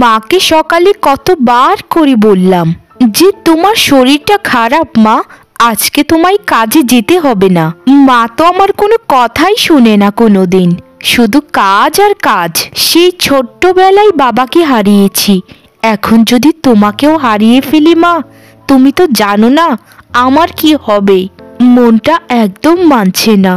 মাকে সকালে কতবার করে বললাম যে তোমার শরীরটা খারাপ মা, আজকে তোমায় কাজে যেতে হবে না। মা তো আমার কোনো কথাই শুনে না কোনোদিন, শুধু কাজ আর কাজ। সেই ছোট্টবেলায় বাবাকে হারিয়েছি, এখন যদি তোমাকেও হারিয়ে ফেলি মা, তুমি তো জানো না আমার কি হবে। মনটা একদম মানছে না,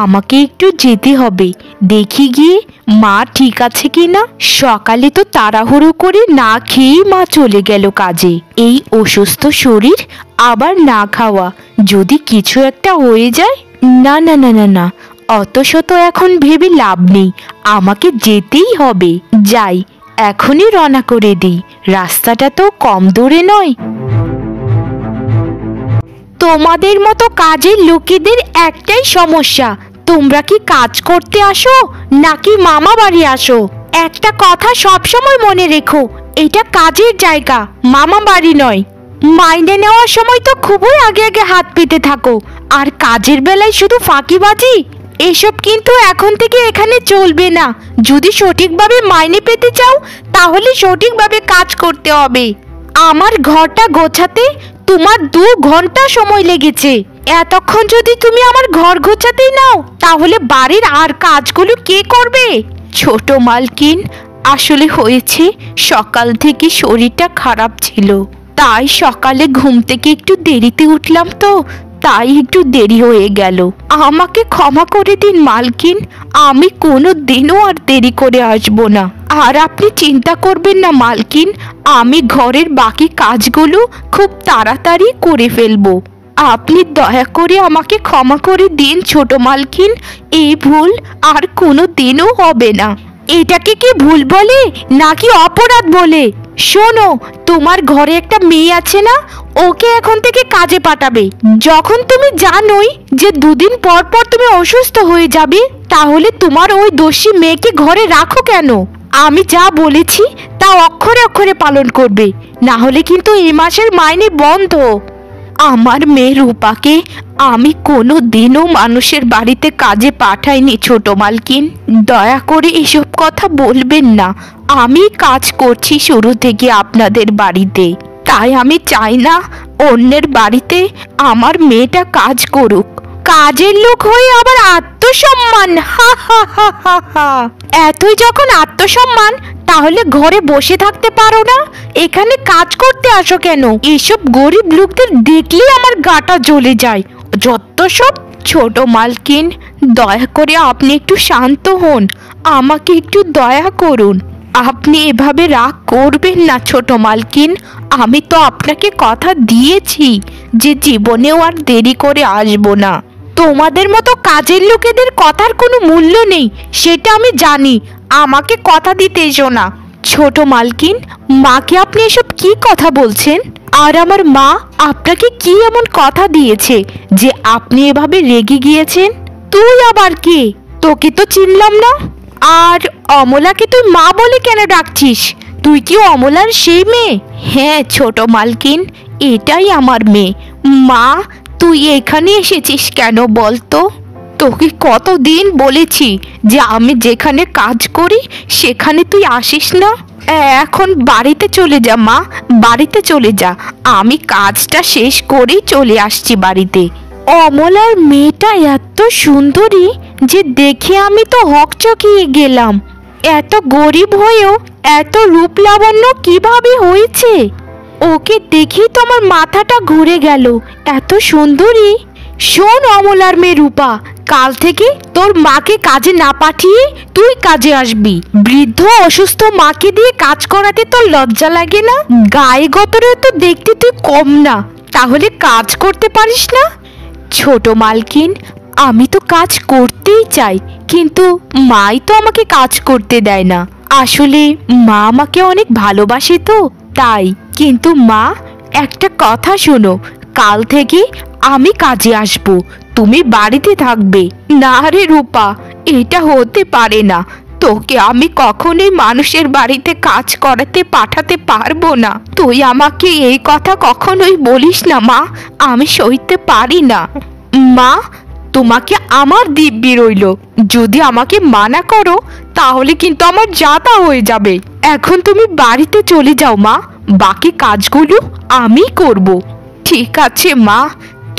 আমাকে একটু যেতে হবে, দেখি গিয়ে মা ঠিক আছে কিনা। সকালে তো তাড়াহুড়ো করে না খেয়েই মা চলে গেল কাজে। এই অসুস্থ শরীর, আবার না খাওয়া, যদি কিছু একটা হয়ে যায়। না না না না না, অত শত এখন ভেবে লাভ নেই, আমাকে যেতেই হবে। যাই, এখনই রওনা করে দিই, রাস্তাটা তো কম দূরে নয়। তোমাদের মতো কাজের লোকেদের একটাই সমস্যা, তোমরা কি কাজ করতে আসো নাকি মামা বাড়ি আসো? একটা কথা সবসময় মনে রেখো, এটা কাজের জায়গা, মামা বাড়ি নয়। মাইনে নেওয়ার সময় তো খুবই আগে আগে হাত পেতে থাকো, আর কাজের বেলায় শুধু ফাঁকিবাজি। এসব কিন্তু এখন থেকে এখানে চলবে না। যদি সঠিকভাবে মাইনে পেতে চাও তাহলে সঠিকভাবে কাজ করতে হবে। আমার ঘরটা গোছাতে তোমার 2 ঘন্টা সময় লেগেছে। এতক্ষণ যদি তুমি আমার ঘর গোছাতেই নাও তাহলে বাড়ির আর কাজগুলো কে করবে? ছোট মালকিন, আসলে হয়েছে সকাল থেকে শরীরটা খারাপ ছিল, তাই সকালে ঘুম থেকে একটু দেরিতে উঠলাম, তো তাই একটু দেরি হয়ে গেল। আমাকে ক্ষমা করে দিন মালকিন, আমি কোনো দিনও আর দেরি করে আসবো না। আর আপনি চিন্তা করবেন না মালকিন, আমি ঘরের বাকি কাজগুলো খুব তাড়াতাড়ি করে ফেলবো। আপনি দয়া করে আমাকে ক্ষমা করে দিন ছোট মালকিন, এই ভুল আর কোনো দিনও হবে না। এটাকে কি ভুল বলে নাকি অপরাধ বলে? শোনো, তোমার ঘরে একটা মেয়ে আছে না, ওকে এখন থেকে কাজে পাঠাবে। যখন তুমি জানোই যে 2 দিন পর পর তুমি অসুস্থ হয়ে যাবে, তাহলে তোমার ওই দোষী মেয়েকে ঘরে রাখো কেন? আমি যা বলেছি তা অক্ষরে অক্ষরে পালন করবে, না হলে কিন্তু এই মাসের মাইনে বন্ধ। আমার মেয়ে রূপাকে আমি কোনো দিনও মানুষের বাড়িতে কাজে পাঠাইনি ছোট মালকিন, দয়া করে এসব কথা বলবেন না। আমি কাজ করছি শুরু থেকে আপনাদের বাড়িতে, তাই আমি চাই না অন্যের বাড়িতে আমার মেয়েটা কাজ করুক। কাজের লোক হয়ে আবার আত্মসম্মান, হা হা হা হা হা। এতই যখন আত্মসম্মান, তাহলে ঘরে বসে থাকতে পারো না, এখানে কাজ করতে আসো কেন? এসব গরিব লোকদের দেখলেই আমার গাটা জ্বলে যায়, যত সব। ছোট মালকিন, দয়া করে আপনি একটু শান্ত হন, আমাকে একটু দয়া করুন। আপনি এভাবে রাগ করবেন না ছোট মালকিন, আমি তো আপনাকে কথা দিয়েছি যে জীবনেও আর দেরি করে আসবো না। তোমাদের মতো কাজের লোকেদের কথার কোনো মূল্য নেই, সেটা আমি জানি, আমাকে কথা দিতে এসো না। ছোট মালকিন, মাকে আপনি এসব কি কথা বলছেন? আর আমার মা আপনাকে কি এমন কথা দিয়েছে যে আপনি এভাবে রেগে গিয়েছেন? তুই আবার কে? তোকে তো চিনলাম না। আর অমলাকে তুই মা বলে কেন ডাকছিস? তুই কি অমলার সেই মেয়ে? হ্যাঁ ছোট মালকিন, এটাই আমার মেয়ে। মা, তুই এখানে এসেছিস কেন বলতো? তোকে কতদিন বলেছি যে আমি যেখানে কাজ করি সেখানে তুই আসিস না। এখন বাড়িতে চলে যা মা, বাড়িতে চলে যা, আমি কাজটা শেষ করেই চলে আসছি বাড়িতে। অমলার মেয়েটা এত সুন্দরী যে দেখে আমি তো হকচকিয়ে গেলাম। এত গরিব হয়েও এত রূপ লাবণ্য কিভাবে হয়েছে? ওকে দেখেই তো আমার মাথাটা ঘুরে গেল, এত সুন্দরী। শোন অমলার মেয়ে রূপা, কাল থেকে তোর মাকে কাজে না পাঠিয়ে তুই কাজে আসবি। বৃদ্ধ অসুস্থ মাকে দিয়ে কাজ করাতে তোর লজ্জা লাগে না? গায়ে গতরে তো দেখতে তুই কম না, তাহলে কাজ করতে পারিস না? ছোট মালকিন, আমি তো কাজ করতেই চাই, কিন্তু মাই তো আমাকে কাজ করতে দেয় না। আসলে মা আমাকে অনেক ভালোবাসে তো তাই। কিন্তু মা, একটা কথা শোনো, কাল থেকে আমি কাজে আসবো, তুমি বাড়িতে থাকবে। না রে রূপা, এটা হতে পারে না, তোকে আমি কখনোই মানুষের বাড়িতে কাজ করাতে পাঠাতে পারবো না। তুই আমাকে এই কথা কখনোই বলিস না মা, আমি সইতে পারি না। মা, তোমাকে আমার দিব্যি রইল, যদি আমাকে মানা করো তাহলে কিন্তু আমার যাতা হয়ে যাবে। এখন তুমি বাড়িতে চলে যাও মা, বাকি কাজগুলো আমি করব। ঠিক আছে মা,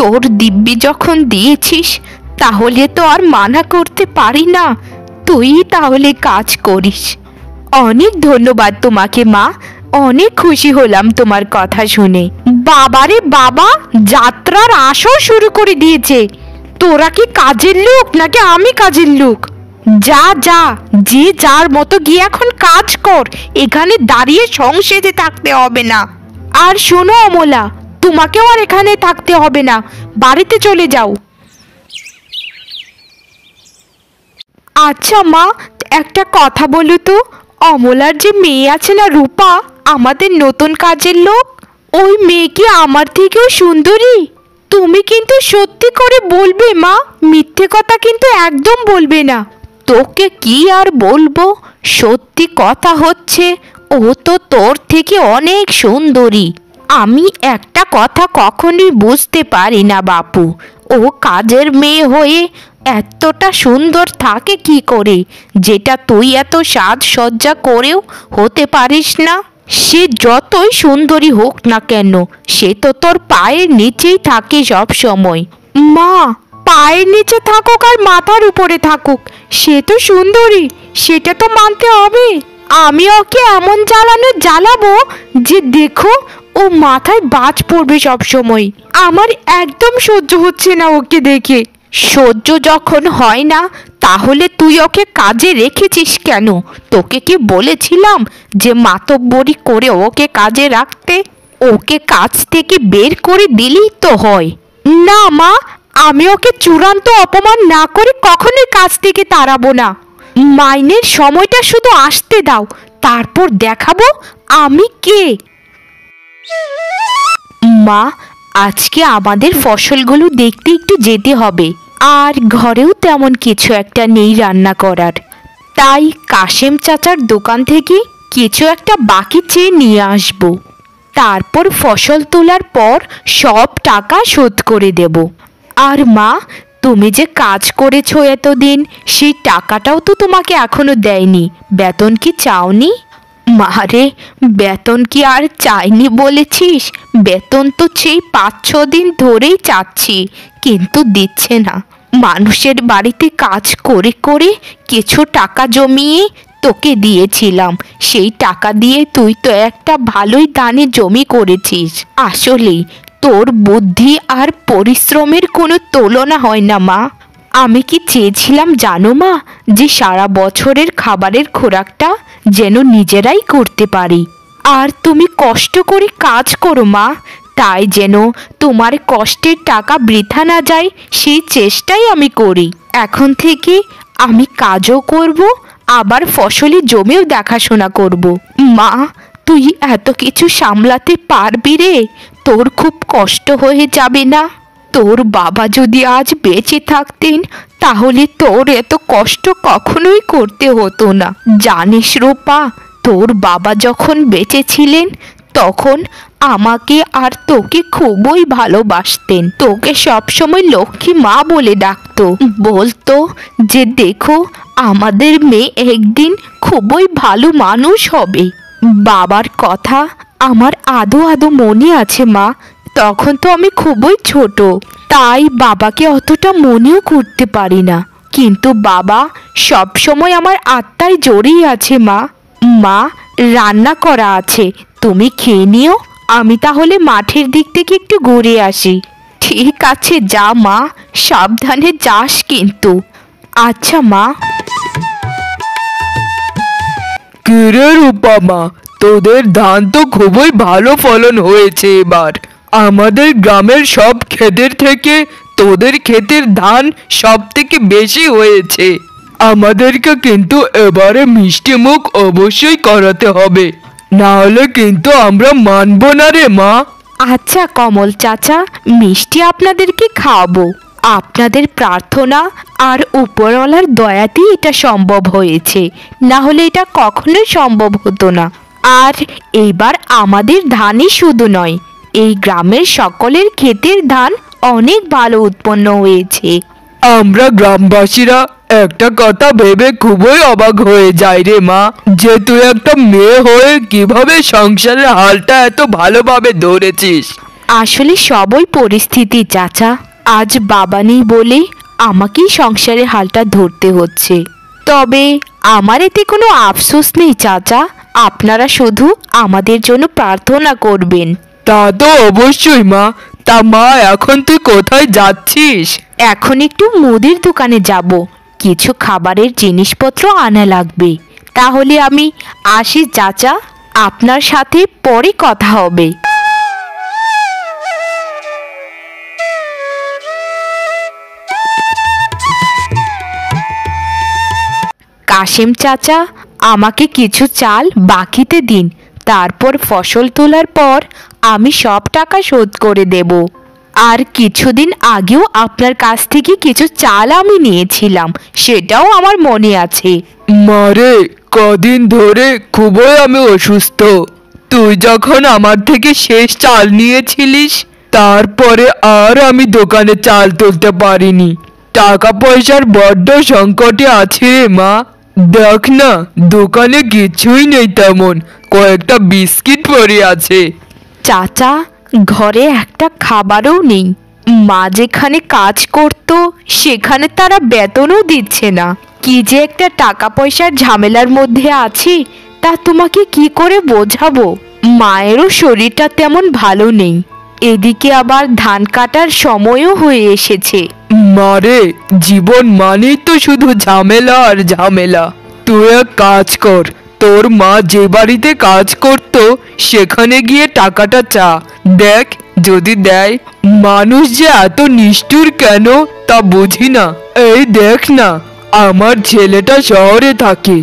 তোর দিব্যি যখন দিয়েছিস তাহলে তো আর মানা করতে পারি না, তুই তাহলে কাজ করিস। অনেক ধন্যবাদ তোমাকে মা, অনেক খুশি হলাম তোমার কথা শুনে। বাবারে বাবা, যাত্রার আসর শুরু করে দিয়েছে। তোরা কি কাজের লোক নাকি আমি কাজের লোক? যা যা, যে যার মতো গিয়ে এখন কাজ কর, এখানে দাঁড়িয়ে সংসেদে থাকতে হবে না। আর শোনো অমলা, তোমাকেও আর এখানে থাকতে হবে না, বাড়িতে চলে যাও। আচ্ছা মা, একটা কথা বলো তো, অমলার যে মেয়ে আছে না রূপা, আমাদের নতুন কাজের লোক, ওই মেয়ে কি আমার থেকেও সুন্দরী? তুমি কিন্তু সত্যি করে বলবে মা, মিথ্যে কথা কিন্তু একদম বলবে না। তোকে কি আর বলবো, সত্যি কথা হচ্ছে ও তো তোর থেকে অনেক সুন্দরী। আমি একটা কথা কখনোই বুঝতে পারি না বাপু, ও কাজের মেয়ে হয়ে এতটা সুন্দর থাকে কি করে, যেটা তুই এত সাজসজ্জা করেও হতে পারিস না। সে যতই সুন্দরী হোক না কেন, সে তো তোর পায়ের নিচেই থাকে সব সময়। মা, পায়ের নিচে থাকুক আর মাথার উপরে থাকুক, সে তো সুন্দরী, সেটা তো মানতে হবে। আমি ওকে এমন জ্বালাবো যে দেখো ও মাথায় বাজ পড়বে সব সময়। আমার একদম সহ্য হচ্ছে না ওকে দেখে। সহ্য যখন হয় না তাহলে তুই ওকে কাজে রেখেছিস কেন? তোকে কি বলেছিলাম যে মাতব্বরি করে ওকে কাজে রাখতে? ওকে কাজ থেকে বের করে দিলেই তো হয়। না মা, আমি ওকে চূড়ান্ত অপমান না করে কখনোই কাজ থেকে তাড়াবো না। মাইনের সময়টা শুধু আসতে দাও, তারপর দেখাবো আমি কে। মা, আজকে আমাদের ফসলগুলো দেখতে একটু যেতে হবে, আর ঘরেও তেমন কিছু একটা নেই রান্না করার, তাই কাশেম চাচার দোকান থেকে কিছু একটা বাকি চেয়ে নিয়ে আসবো। তারপর ফসল তোলার পর সব টাকা শোধ করে দেব। আর মা, তুমি যে কাজ করেছো এতদিন, সেই টাকাটাও তো তোমাকে এখনো দেয়নি। বেতন কি চাওনি? মারে, বেতন কি আর চাইনি বলেছিস? বেতন তো সেই 5-6 দিন ধরেই চাচ্ছি, কিন্তু দিচ্ছে না। মানুষের বাড়িতে কাজ করে করে কিছু টাকা জমিয়ে তোকে দিয়েছিলাম, সেই টাকা দিয়ে তুই তো একটা ভালোই দানে জমি করেছিস। আসলেই তোর বুদ্ধি আর পরিশ্রমের কোনো তুলনা হয় না মা। আমি কি চেয়েছিলাম জানো মা, যে সারা বছরের খাবারের খোরাকটা যেন নিজেরাই করতে পারি। আর তুমি কষ্ট করে কাজ করো মা, তাই যেন তোমার কষ্টের টাকা বৃথা না যায় সেই চেষ্টাই আমি করি। এখন থেকে আমি কাজও করব, আবার ফসলি জমিও দেখাশোনা করব। মা, তুই এত কিছু সামলাতে পারবি রে? তোর খুব কষ্ট হয়ে যাবে না? তোর বাবা যদি আজ বেঁচে থাকতেন তাহলে তোর এত কষ্ট কখনোই করতে হতো না। জানিস রূপা, তোর বাবা যখন বেঁচে ছিলেন তখন আমাকে আর তোকে খুবই ভালোবাসতেন। তোকে সবসময় লক্ষ্মী মা বলে ডাকতো, বলতো যে দেখো আমাদের মেয়ে একদিন খুবই ভালো মানুষ হবে। বাবার কথা আমার আদো আদো মনে আছে মা, তখন তো আমি খুবই ছোট, তাই বাবাকে অতটা মনেও করতে পারি না, কিন্তু বাবা সব সময় আমার আত্মায় জড়িয়ে আছে মা। মা, রান্না করা আছে, তুমি খেয়ে নিও, আমি তাহলে মাঠের দিক থেকে একটু ঘুরে আসি। ঠিক আছে, যা মা, সাবধানে যাস কিন্তু। আচ্ছা মা। কিরে রূপা মা, তোদের ধান তো খুবই ভালো ফলন হয়েছে এবার। আমাদের গ্রামের সব ক্ষেতের থেকে তোদের ক্ষেতের ধান সব থেকে বেশি হয়েছে। আমাদেরকে কিন্তু এবারে মিষ্টি মুখ অবশ্যই করাতে হবে, না হলে কিন্তু আমরা মানব না রে মা। আচ্ছা কমল চাচা, মিষ্টি আপনাদেরকে খাওয়াবো। আপনাদের প্রার্থনা আর উপরওয়ালার দয়াতেই এটা সম্ভব হয়েছে, না হলে এটা কখনোই সম্ভব হতো না। আর এইবার আমাদের ধানই শুধু নয়, এই গ্রামের সকলের ক্ষেতের ধান অনেক ভালো উৎপন্ন হয়েছে। আমরা গ্রামবাসীরা একটা কথা ভেবে খুবই অবাক হয়ে যাই রে মা, যে তুই একটা মেয়ে হয়ে কিভাবে সংসারের হালটা এত ভালোভাবে ধরেছিস। আসলে সবই পরিস্থিতি চাচা, আজ বাবা নেই বলে আমাকেই সংসারের হালটা ধরতে হচ্ছে। তবে আমার এতে কোনো আফসোস নেই চাচা, আপনারা শুধু আমাদের জন্য প্রার্থনা করবেন। তা তো অবশ্যই মা। তা মা, এখন তুই কোথায় যাচ্ছিস? এখন একটু মুদির দোকানে যাব, কিছু খাবারের জিনিসপত্র আনা লাগবে। তাহলে আমি আসি চাচা, আপনার সাথে পরে কথা হবে। কাশেম চাচা, আমাকে কিছু চাল বাকিতে দিন, তারপর ফসল তোলার পর আমি সব টাকা শোধ করে দেব। আর কিছুদিন আগেও আপনার কাছ থেকে কিছু চাল আমি নিয়েছিলাম, সেটাও আমার মনে আছে। মারে, কদিন ধরে খুবই আমি অসুস্থ। তুই যখন আমার থেকে শেষ চাল নিয়েছিলিস, তারপরে আর আমি দোকানে চাল তুলতে পারিনি। টাকা পয়সার বড্ড সংকটে আছি রে মা। দেখ না, দোকানে কিছুই নেই তেমন, কয়েকটা বিস্কিট পড়ে আছে। চাচা, ঘরে একটা খাবারও নেই। মা যেখানে কাজ করত সেখানে তারা বেতনও দিচ্ছে না। কি যে একটা টাকা পয়সার ঝামেলার মধ্যে আছি তা তোমাকে কি করে বোঝাবো। মায়েরও শরীরটা তেমন ভালো নেই, এদিকে আবার ধান কাটার সময়ও হয়ে এসেছে। মারে, জীবন মানেই তো শুধু ঝামেলা আর ঝামেলা। তুই এক কাজ কর, তোর মা যে বাড়িতে কাজ করত সেখানে গিয়ে টাকাটা চা, দেখ যদি দেয়। মানুষ যে এত নিষ্ঠুর কেন তা বুঝি না। এই দেখ না, আমার ছেলেটা শহরে থাকে,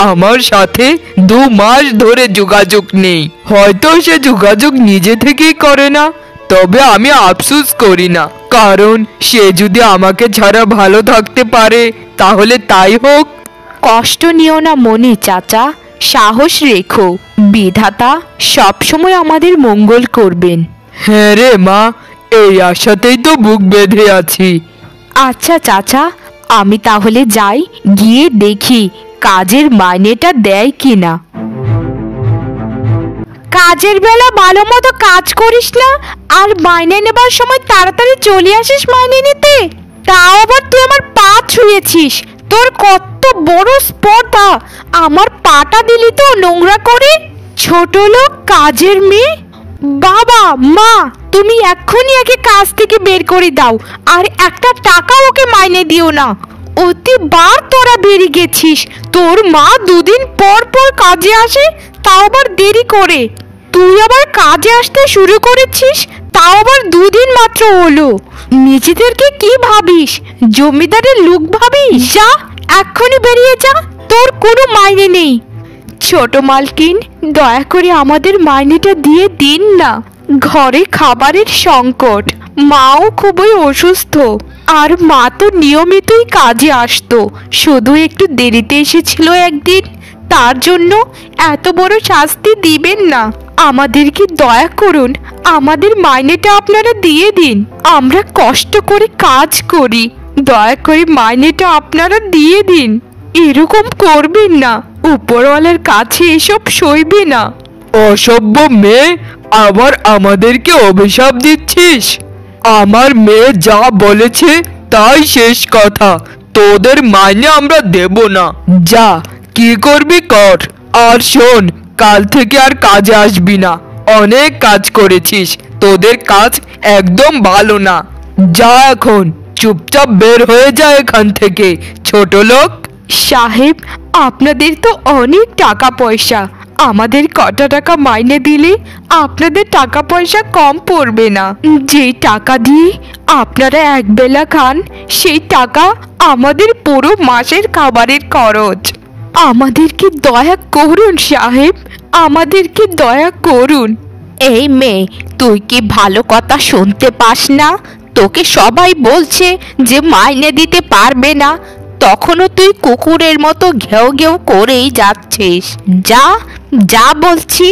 আমার সাথে 2 মাস ধরে যোগাযোগ নেই। হয়তো সে যোগাযোগ নিজে থেকেই করে না, তবে আমি আফসোস করি না, কারণ সে যদি আমাকে ছাড়া ভালো থাকতে পারে তাহলে তাই হোক। কষ্ট নিও না মনে চাচা, সাহস রেখো, বিধাতা সবসময় আমাদের মঙ্গল করবেন। হ্যাঁ রে মা, এই আশাতেই তো বুক বেঁধে আছি। আচ্ছা চাচা, আমি তাহলে যাই, গিয়ে দেখি কাজের মাইনেটা দেয় কিনা। কাজের বেলা ভালো মতো কাজ করিস না, আর মাইনে নেবার সময় তাড়াতাড়ি চলে আসিস মাইনে নিতে। তাও আবার তুই আমার পা ছুঁয়েছিস, তোর কত বড় স্পর্ধা, আমার পাটা দিলি তো নোংরা করে। ছোট লোক কাজের মেয়ে। বাবা মা, তুমি এক্ষুনি একে কাজ থেকে বের করে দাও, আর একটা টাকা ওকে মাইনে দিও না। অতিবার তোরা বেরিয়ে গেছিস, তোর মা 2 দিন পর পর কাজে আসে, তাও আবার দেরি করে। তুই আবার কাজে আসতে শুরু করেছিস, তাও আবার 2 দিন মাত্র হলো। নিজেদেরকে কি ভাবিস, জমিদারের লোক ভাবিস? যা, এক্ষুনি বেরিয়ে যা, তোর কোনো মাইনে নেই। ছোট মালকিন, দয়া করে আমাদের মাইনেটা দিয়ে দিন না, ঘরে খাবারের সংকট, মাও খুবই অসুস্থ। আর মা তো নিয়মিতই কাজে আসতো, শুধু একটু দেরিতে এসেছিল একদিন, তার জন্য এত বড় শাস্তি দিবেন না। আমাদেরকে দয়া করুন, আমাদের মাইনেটা আপনারা দিয়ে দিন, আমরা কষ্ট করে কাজ করি, দয়া করে মাইনেটা আপনারা দিয়ে দিন। এরকম করবেন না, উপরওয়ালার কাছে এসব সইবে না। অসভ্য মেয়ে, আবার আমাদেরকে অভিশাপ দিচ্ছিস? আমার মেয়ে যা বলেছে তাই শেষ কথা, তোদের মাইনে আমরা দেব না। যা, কি করবি কর। আর শোন, কাল থেকে আর কাজে আসবি না, অনেক কাজ করেছিস, তোদের কাজ একদম ভালো না। যা, এখন চুপচাপ বের হয়ে যা এখান থেকে, ছোট লোক। সাহেব, আপনাদের তো অনেক টাকা পয়সা, আমাদের কটা টাকা মাইনে দিলে আপনাদের টাকা পয়সা কম পড়বে না। যেই টাকা দিয়ে আপনারা একবেলা খান, সেই টাকা আমাদের পুরো মাসের খাবারের খরচ। আমাদেরকে দয়া করুন সাহেব, আমাদেরকে দয়া করুন। এই মেয়ে, তুই কি ভালো কথা শুনতে পাস না? তোকে সবাই বলছে যে মাইনে দিতে পারবে না, তখনও তুই কুকুরের মতো ঘেউ ঘেউ করেই যাচ্ছিস। যা যা বলছি,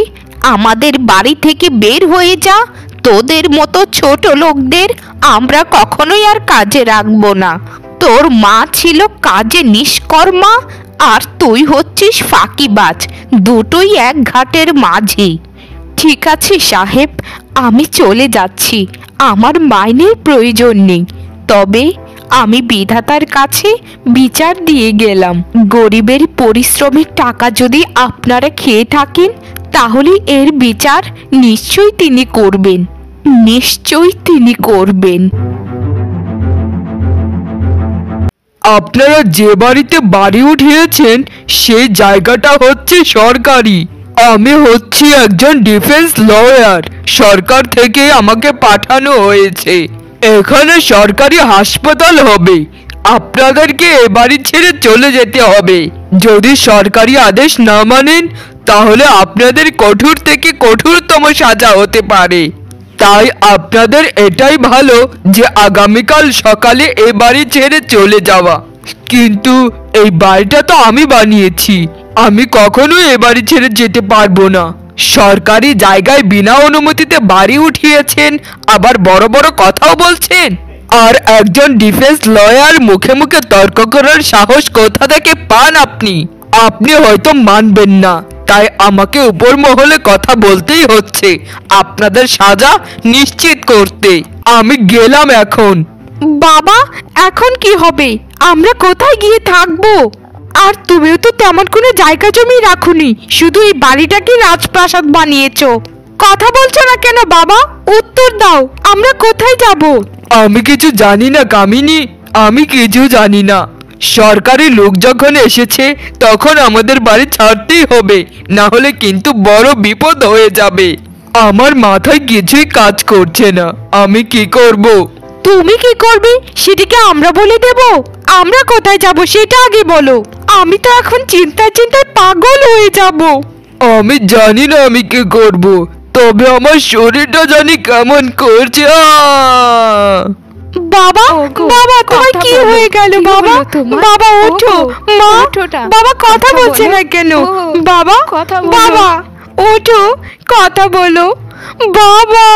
আমাদের বাড়ি থেকে বের হয়ে যা। তোদের মতো ছোট লোকদের আমরা কখনোই আর কাজে রাখবো না। তোর মা ছিল কাজে নিষ্কর্মা, আর তুই হচ্ছিস ফাঁকিবাজ, দুটোই এক ঘাটের মাঝি। ঠিক আছে সাহেব, আমি চলে যাচ্ছি, আমার মাইনের প্রয়োজন নেই। তবে আমি বিধাতার কাছে বিচার দিয়ে গেলাম, গরিবের পরিশ্রমের টাকা যদি আপনারা খেয়ে থাকেন, তাহলে এর বিচার নিশ্চয়ই তিনি করবেন, নিশ্চয়ই তিনি করবেন। আপনারা যে বাড়িতে বাড়ি উঠিয়েছেন সেই জায়গাটা হচ্ছে সরকারি। আমি হচ্ছি একজন ডিফেন্স লয়ার, সরকার থেকে আমাকে পাঠানো হয়েছে। এখানে সরকারি হাসপাতাল হবে, আপনাদেরকে এ বাড়ি ছেড়ে চলে যেতে হবে। যদি সরকারি আদেশ না মানেন তাহলে আপনাদের কঠোর থেকে কঠোরতম সাজা হতে পারে। তাই আপনাদের এটাই ভালো যে আগামীকাল সকালে এ বাড়ি ছেড়ে চলে যাওয়া। কিন্তু এই বাড়িটা তো আমি বানিয়েছি, আমি কখনোই এ বাড়ি ছেড়ে যেতে পারবো না। সরকারি জায়গায় বিনা অনুমতিতে বাড়ি উঠিয়েছেন, আবার বড় বড় কথাও বলছেন। আর একজন ডিফেন্স লয়ার মুখে মুখে তর্ক করার সাহস কোথা থেকে পান আপনি? আপনি হয়তো মানবেন না, তাই আমাকে উপর মহলে কথা বলতেই হচ্ছে আপনাদের সাজা নিশ্চিত করতে। আমি গেলাম এখন। বাবা, এখন কি হবে? আমরা কোথায় গিয়ে থাকবো? আর তুমিও তো তেমন কোনো জায়গা জমি রাখুনি, শুধু এই বাড়িটাকে রাজপ্রাসাদ বানিয়েছো। কথা বলছো না কেন বাবা? উত্তর দাও, আমরা কোথায় যাব? আমি কিছু জানি না কামিনী, আমি কিছু জানি না। সরকারি লোক যখন এসেছে তখন আমাদের বাড়ি ছাড়তেই হবে, না হলে কিন্তু বড় বিপদ হয়ে যাবে। আমার মাথায় কিছুই কাজ করছে না, আমি কি করব? তুমি কি করবে সেটাকে আমরা বলে দেব? আমরা কোথায় যাব সেটা আগে বলো। আমি তো এখন চিন্তায় চিন্তায় পাগল হয়ে যাব। আমি জানি না আমি কি করব, তবে আমার শরীরটা জানি কেমন করছে। বাবা, বাবা তোমার কি হয়ে গেল বাবা? বাবা ওঠো, মা, বাবা কথা বলছে না কেন? বাবা, বাবা ওঠো, কথা বলো বাবা।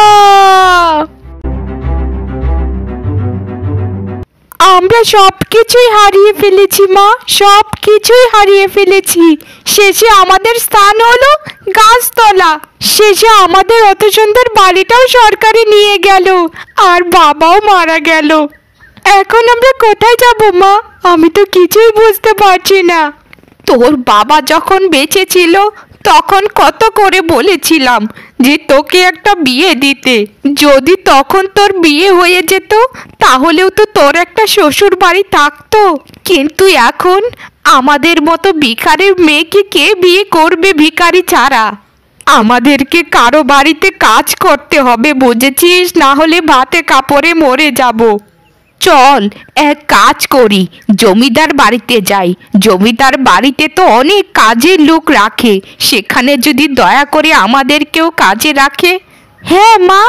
আমরা সবকিছুই হারিয়ে ফেলেছি মা, সবকিছুই হারিয়ে ফেলেছি। শেষে আমাদের স্থান হলো গাছতলা, শেষে আমাদের অত সুন্দর বাড়িটাও সরকারি নিয়ে গেল, আর বাবাও মারা গেল। এখন আমরা কোথায় যাব মা? আমি তো কিছুই বুঝতে পারছি না। তোর বাবা যখন বেঁচে ছিল তখন কত করে বলেছিলাম যে তোকে একটা বিয়ে দিতে, যদি তখন তোর বিয়ে হয়ে যেত তাহলেও তো তোর একটা শ্বশুর বাড়ি থাকতো। কিন্তু এখন আমাদের মতো ভিখারির মেয়েকে কে বিয়ে করবে ভিখারি ছাড়া? আমাদেরকে কারো বাড়িতে কাজ করতে হবে, বুঝেছিস? না হলে ভাতে কাপড়ে মরে যাব। চল এক কাজ করি, জমিদার বাড়িতে যাই। জমিদার বাড়িতে তো অনেক কাজের লোক রাখে, সেখানে যদি দয়া করে আমাদেরকেও কাজে রাখে। হ্যাঁ মা,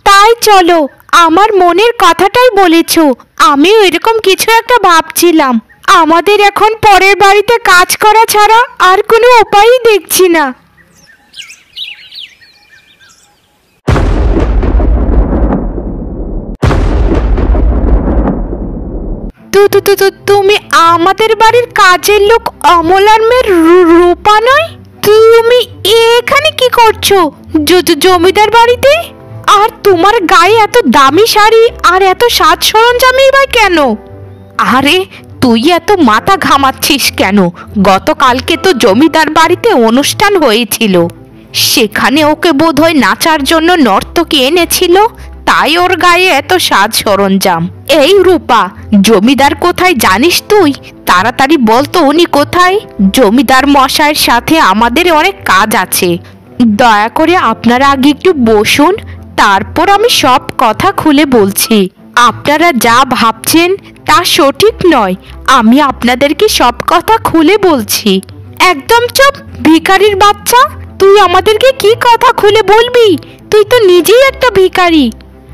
তাই চলো, আমার মনের কথাটাই বলেছো। আমিও এরকম কিছু একটা ভাবছিলাম। আমাদের এখন পরের বাড়িতে কাজ করা ছাড়া আর কোনো উপায়ই দেখছি না। তুমি আমাদের বাড়ির কাজের লোক অমলার মেয়ে রূপা নয়? তুমি এখানে কি করছো জমিদার বাড়িতে? আর তোমার গায়ে এত দামি শাড়ি আর এত সাজ সরঞ্জামই বা কেন? আরে তুই এত মাথা ঘামাচ্ছিস কেন? গতকালকে তো জমিদার বাড়িতে অনুষ্ঠান হয়েছিল, সেখানে ওকে বোধহয় নাচার জন্য নর্তকী এনেছিল, তাই ওর গায়ে এত সাজ সরঞ্জাম। এই রূপা, জমিদার কোথায় জানিস তুই? তাড়াতাড়ি বলতো উনি কোথায়? জমিদার মশাইয়ের সাথে আমাদের অনেক কাজ আছে। দয়া করে আপনারা আগে একটু বসুন, তারপর আমি সব কথা খুলে বলছি। আপনারা যা ভাবছেন তা সঠিক নয়, আমি আপনাদেরকে সব কথা খুলে বলছি। একদম চুপ ভিখারির বাচ্চা, তুই আমাদেরকে কি কথা খুলে বলবি? তুই তো নিজেই একটা ভিখারি।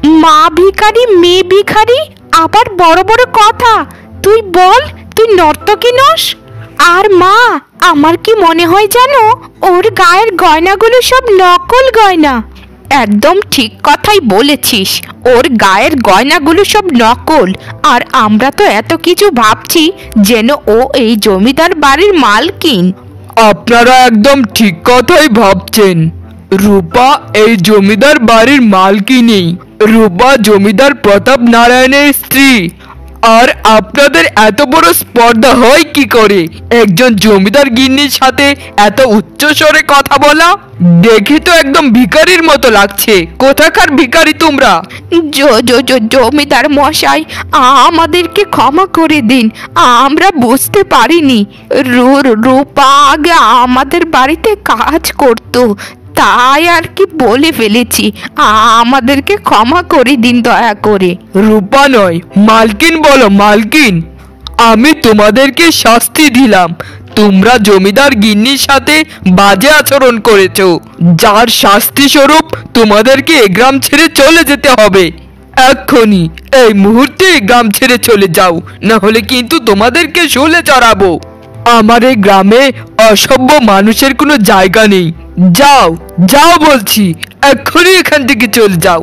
মা ভিখারি মেয়ে ভিখারি, আবার বড় বড় কথা। তুই বল, তুই নর্তকী নস? আর মা, আমার কি মনে হয় জানো, ওর গায়ের গয়নাগুলো সব নকল গয়না। একদম ঠিক কথাই বলেছিস, ওর গায়ের গয়নাগুলো সব নকল। আর আমরা তো এত কিছু ভাবছি যেন ও এই জমিদার বাড়ির মালকিন। আপনারা একদম ঠিক কথাই ভাবছেন। রূপা এই জমিদার বাড়ির মালকিনী। রূপা জমিদার প্রতাপ নারায়ণের স্ত্রী। আর আপনাদের এত বড় স্পর্ধা হয় কি করে একজন জমিদার গিন্নির সাথে এত উচ্চ স্বরে কথা বলা? দেখে তো একদম ভিখারির মতো লাগছে। কোথাকার ভিখারি তোমরা? জমিদার মশাই, আমাদেরকে ক্ষমা করে দিন, আমরা বুঝতে পারিনি। রূপা আগে আমাদের বাড়িতে কাজ করত, তাই আর কি বলে ফেলেছি। আমাদেরকে ক্ষমা করে দিন দয়া করে। রূপা নয়, মালকিন বলো, মালকিন। আমি তোমাদেরকে শাস্তি দিলাম। তোমরা জমিদার গিন্নির সাথে বাজে আচরণ করেছো, যার শাস্তি স্বরূপ তোমাদেরকে এই গ্রাম ছেড়ে চলে যেতে হবে। এক্ষুনি, এই মুহূর্তে এই গ্রাম ছেড়ে চলে যাও, না হলে কিন্তু তোমাদেরকে শুলে চড়াবো। আমার এই গ্রামে অসভ্য মানুষের কোনো জায়গা নেই। যাও যাও বলছি, এক্ষুনি এখান থেকে চলে যাও।